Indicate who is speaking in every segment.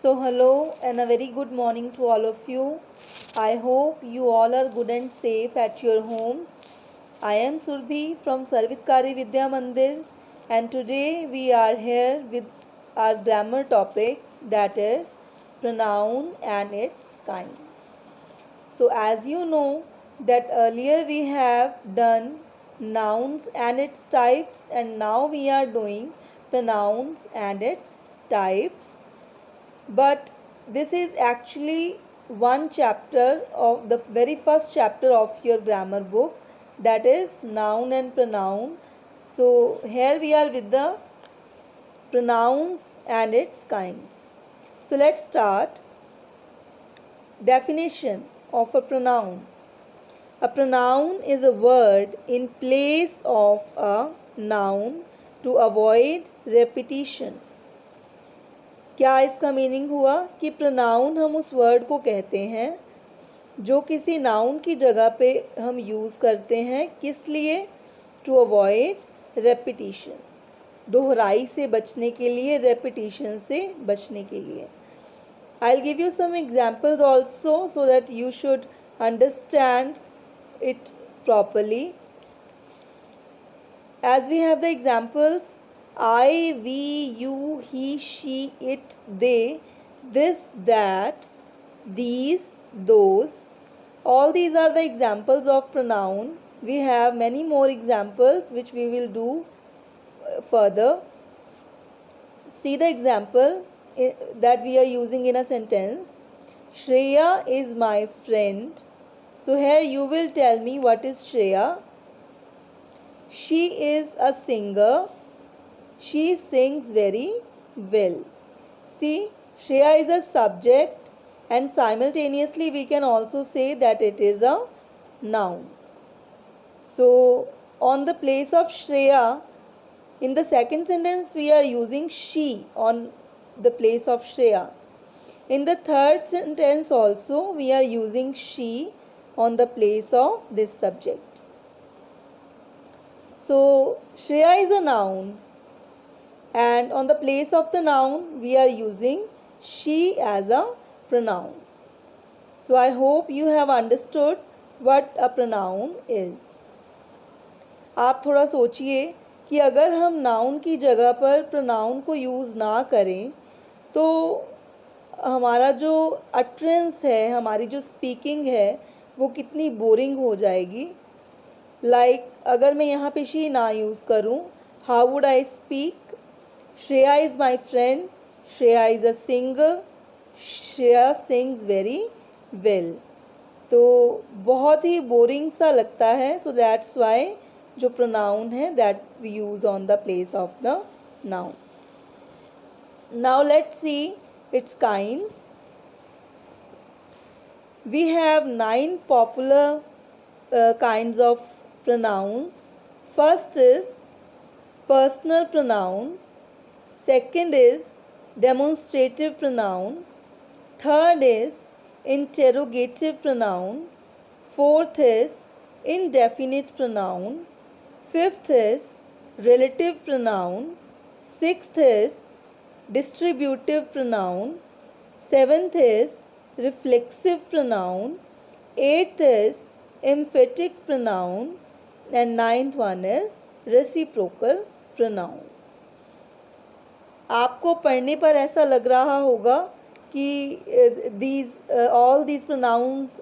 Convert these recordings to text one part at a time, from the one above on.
Speaker 1: So, hello and a very good morning to all of you. I hope you all are good and safe at your homes. I am Surbhi from Sarvitkari Vidya Mandir, and today we are here with our grammar topic, that is pronoun and its kinds. So, as you know, that earlier we have done nouns and its types, and now we are doing pronouns and its types. But this is actually one chapter of the very first chapter of your grammar book, that is noun and pronoun. So here we are with the pronouns and its kinds. So let's start. Definition of a pronoun. A pronoun is a word in place of a noun to avoid repetition. क्या इसका meaning हुआ कि pronoun हम उस word को कहते हैं जो किसी नाउन की जगह पे हम यूज़ करते हैं, किस लिए? टू अवॉइड रेपिटिशन, दोहराई से बचने के लिए, रेपिटिशन से बचने के लिए. I will give you some examples also so that you should understand it properly. As we have the examples I, we, you, he, she, it, they, this, that, these, those. All these are the examples of pronoun. We have many more examples which we will do further. See the example that we are using in a sentence. Shreya is my friend. So here you will tell me what is Shreya. She is a singer. She sings very well. See, Shreya is a subject and simultaneously we can also say that it is a noun. So, on the place of Shreya, in the second sentence we are using she on the place of Shreya. In the third sentence also we are using she on the place of this subject. So, Shreya is a noun. And on the place of the noun we are using she as a pronoun. So I hope you have understood what a pronoun is. आप थोड़ा सोचिए कि अगर हम noun की जगह पर pronoun को यूज़ ना करें तो हमारा जो अटरेंस है, हमारी जो स्पीकिंग है, वो कितनी बोरिंग हो जाएगी. लाइक अगर मैं यहाँ पे शी ना यूज़ करूँ, how would I speak? Shreya is my friend. Shreya is a singer. Shreya sings very well. तो बहुत ही बोरिंग सा लगता है. So that's why जो pronoun है that we use on the place of the noun. Now let's see its kinds. We have 9 popular kinds of pronouns. First is personal pronoun. Second is demonstrative pronoun. Third is interrogative pronoun. Fourth is indefinite pronoun. Fifth is relative pronoun. Sixth is distributive pronoun. Seventh is reflexive pronoun. Eighth is emphatic pronoun. And ninth one is reciprocal pronoun. आपको पढ़ने पर ऐसा लग रहा होगा कि all these pronouns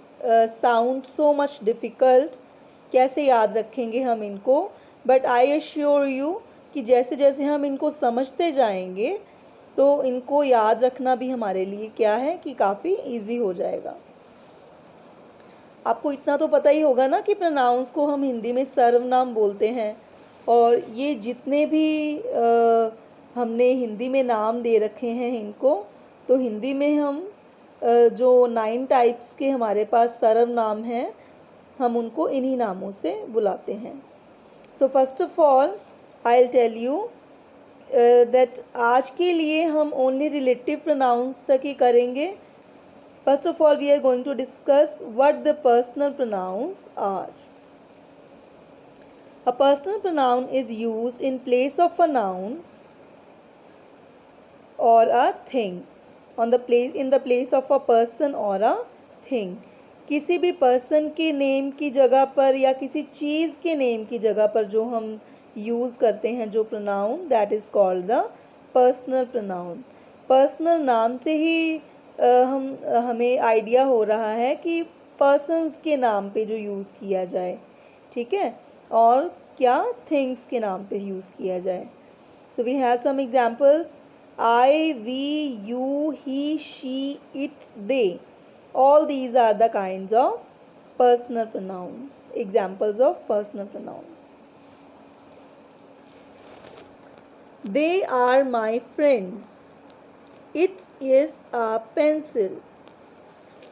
Speaker 1: sound so much difficult. कैसे याद रखेंगे हम इनको? बट आई अश्योर यू कि जैसे जैसे हम इनको समझते जाएंगे तो इनको याद रखना भी हमारे लिए क्या है कि काफ़ी इजी हो जाएगा. आपको इतना तो पता ही होगा ना कि प्रोनाउंस को हम हिंदी में सर्वनाम बोलते हैं, और ये जितने भी हमने हिंदी में नाम दे रखे हैं इनको, तो हिंदी में हम जो 9 टाइप्स के हमारे पास सर्वनाम हैं, हम उनको इन्हीं नामों से बुलाते हैं. So first of all I will tell you that आज के लिए हम ओनली रिलेटिव प्रोनाउंस तक ही करेंगे. First of all we are going to discuss what the personal pronouns are. A personal pronoun is used in place of a noun or a thing. in the place of a person or a thing. किसी भी person के name की जगह पर या किसी चीज़ के name की जगह पर जो हम यूज़ करते हैं जो pronoun, that is called the personal pronoun. Personal नाम से ही हमें आइडिया हो रहा है कि पर्सन्स के नाम पे जो यूज़ किया जाए, ठीक है, और क्या थिंग्स के नाम पे यूज़ किया जाए. So we have some examples. I, we, you, he, she, it, they. All these are the kinds of personal pronouns. Examples of personal pronouns. They are my friends. It is a pencil.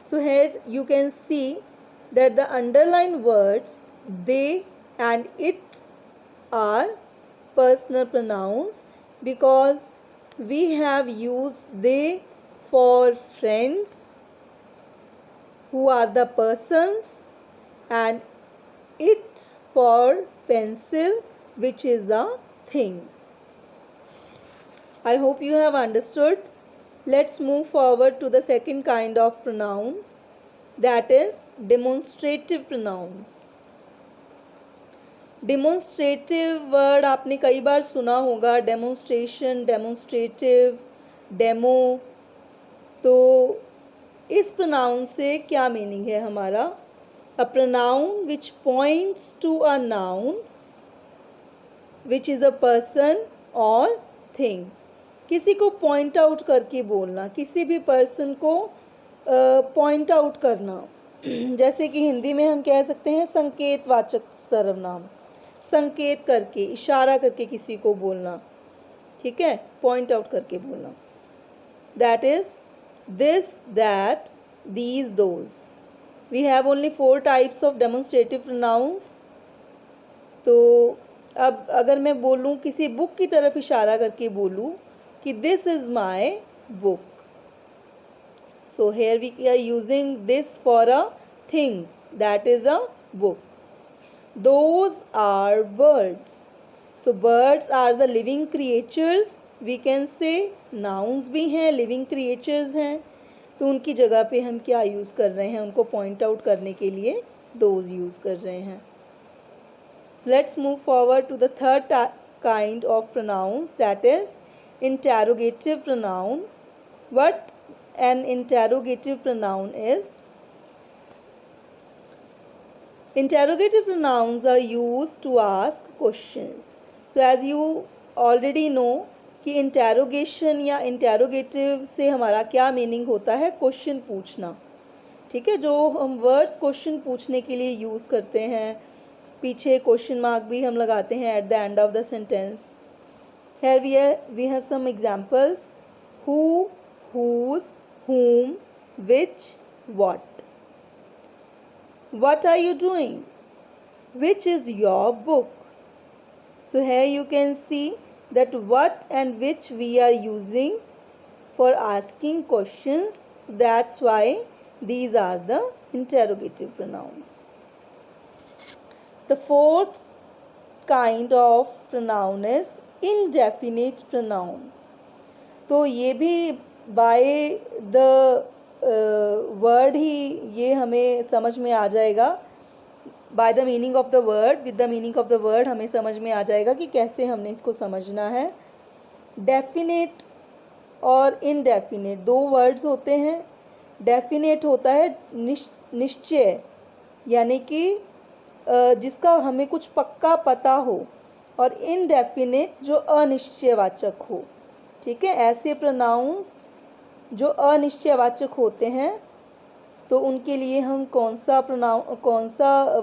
Speaker 1: So here you can see that the underlined words they and it are personal pronouns because we have used they for friends who are the persons and it for pencil which is a thing. I hope you have understood. Let's move forward to the second kind of pronoun, that is demonstrative pronouns. Demonstrative word आपने कई बार सुना होगा, demonstration, demonstrative, demo. तो इस pronoun से क्या meaning है हमारा? A pronoun which points to a noun which is a person और थिंग. किसी को पॉइंट आउट करके बोलना, किसी भी पर्सन को पॉइंट आउट करना. जैसे कि हिंदी में हम कह सकते हैं संकेतवाचक सर्वनाम. संकेत करके, इशारा करके किसी को बोलना, ठीक है, पॉइंट आउट करके बोलना. That is this, that, these, those. We have only 4 types of demonstrative pronouns. तो अब अगर मैं बोलूँ, किसी बुक की तरफ इशारा करके बोलूँ कि this is my book. So here we are using this for a thing, that is a book. Those are birds. So birds are the living creatures. We can say nouns भी हैं, living creatures हैं. तो उनकी जगह पे हम क्या use कर रहे हैं? उनको पॉइंट आउट करने के लिए those यूज़ कर रहे हैं. Let's move forward to the third kind of pronouns, that is interrogative pronoun. What an interrogative pronoun is? Interrogative pronouns are used to ask questions. So as you already know कि interrogation या interrogative से हमारा क्या meaning होता है? Question पूछना, ठीक है. जो हम वर्ड्स क्वेश्चन पूछने के लिए यूज़ करते हैं, पीछे क्वेश्चन मार्क भी हम लगाते हैं at the end of the sentence. Here we have some examples. Who, whose, whom, which, what. What are you doing? Which is your book? So here you can see that what and which we are using for asking questions. So that's why these are the interrogative pronouns. The fourth kind of pronoun is indefinite pronoun. तो ये भी by the word ही ये हमें समझ में आ जाएगा. By the meaning of the word, with the meaning of the word हमें समझ में आ जाएगा कि कैसे हमने इसको समझना है. डेफिनेट और इनडेफिनेट 2 वर्ड्स होते हैं. डेफिनेट होता है निश्चय, यानी कि जिसका हमें कुछ पक्का पता हो, और इनडेफिनेट जो अनिश्चयवाचक हो, ठीक है. ऐसे प्रोनाउंस जो अनिश्चयवाचक होते हैं तो उनके लिए हम कौन सा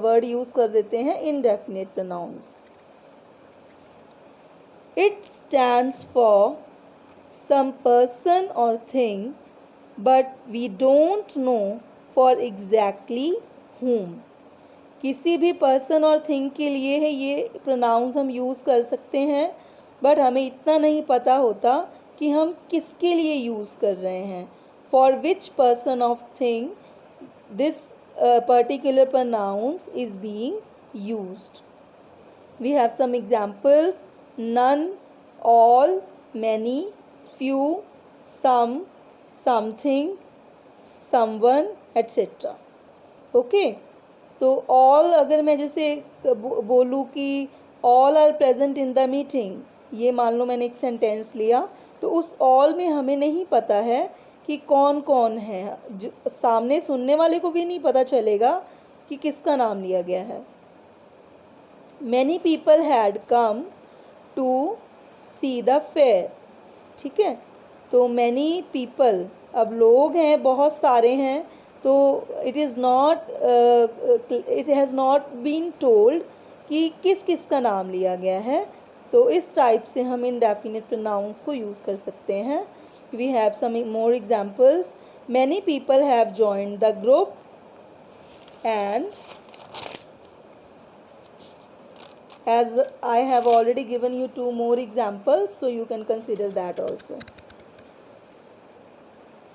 Speaker 1: वर्ड यूज़ कर देते हैं? Indefinite pronouns. It stands for some person और thing but we don't know for exactly whom. किसी भी पर्सन और थिंग के लिए है ये प्रोनाउंस हम यूज़ कर सकते हैं, बट हमें इतना नहीं पता होता कि हम किसके लिए यूज़ कर रहे हैं. For which person of thing this particular pronouns is being used. We have some examples. None, all, many, few, some, something, someone etcetera. Okay, तो ऑल अगर मैं जैसे बोलूँ कि all are present in the meeting, ये मान लो मैंने एक सेंटेंस लिया, तो उस ऑल में हमें नहीं पता है कि कौन कौन है, जो सामने सुनने वाले को भी नहीं पता चलेगा कि किसका नाम लिया गया है। Many people had come to see the fair. ठीक है, तो मैनी पीपल, अब लोग हैं, बहुत सारे हैं, तो it has not been told कि किस किस का नाम लिया गया है। तो इस टाइप से हम इंडेफिनिट प्रोनाउंस को यूज़ कर सकते हैं। We have some more examples. Many people have joined the group and as I have already given you 2 more examples, so you can consider that also.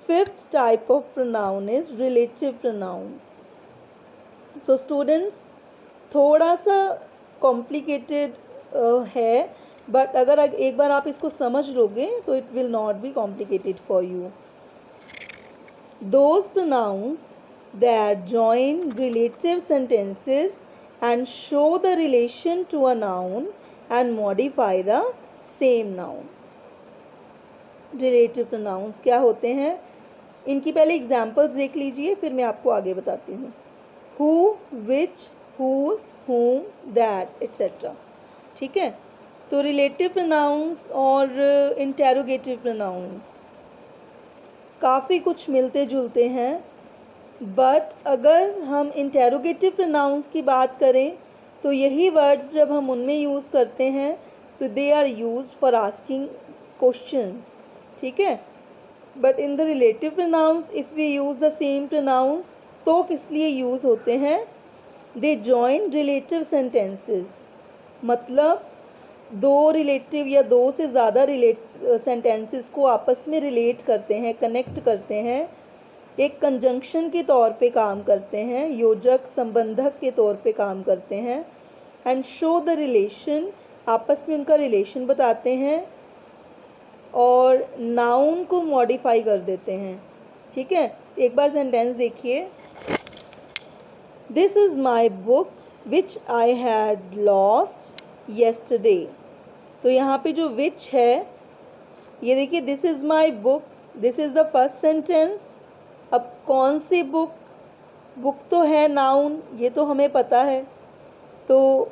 Speaker 1: Fifth type of pronoun is relative pronoun. So students, थोड़ा सा complicated है, but अगर एक बार आप इसको समझ लोगे तो it will not be complicated for you. Those pronouns that join relative sentences and show the relation to a noun and modify the same noun. Relative pronouns क्या होते हैं, इनकी पहले एग्जाम्पल्स देख लीजिए, फिर मैं आपको आगे बताती हूँ। Who, which, whose, whom, that, etc. ठीक है, तो रिलेटिव प्रोनाउंस और इंटेरोगेटिव प्रोनाउंस काफ़ी कुछ मिलते जुलते हैं, बट अगर हम इंटेरोगेटिव प्रोनाउंस की बात करें तो यही वर्ड्स जब हम उनमें यूज़ करते हैं तो they are used for asking questions. ठीक है, but in the relative pronouns if we use the same pronouns तो किस लिए यूज़ होते हैं, दे जॉइन रिलेटिव सेंटेंसेस, मतलब दो रिलेटिव या दो से ज़्यादा सेंटेंसेस को आपस में रिलेट करते हैं, कनेक्ट करते हैं, एक कंजंक्शन के तौर पे काम करते हैं, योजक संबंधक के तौर पे काम करते हैं। एंड शो द रिलेशन, आपस में उनका रिलेशन बताते हैं और नाउन को मॉडिफाई कर देते हैं। ठीक है, एक बार सेंटेंस देखिए। This is my book which I had lost yesterday. तो यहाँ पे जो विच है, ये देखिए, this is my book, this is the first sentence. अब कौन सी बुक, बुक तो है नाउन, ये तो हमें पता है, तो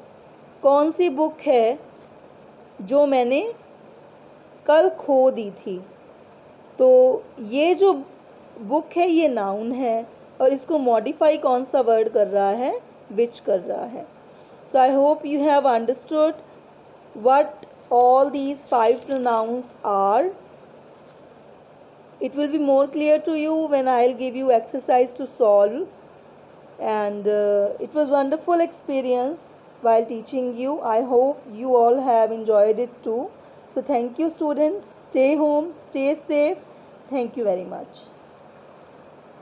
Speaker 1: कौन सी बुक है जो मैंने कल खो दी थी, तो ये जो बुक है ये नाउन है और इसको मॉडिफाई कौन सा वर्ड कर रहा है, विच कर रहा है। So I hope you have understood what all these 5 pronouns are. It will be more clear to you when I'll give you exercise to solve, and it was wonderful experience while teaching you. I hope you all have enjoyed it too. So thank you students, stay home, stay safe. Thank you very much.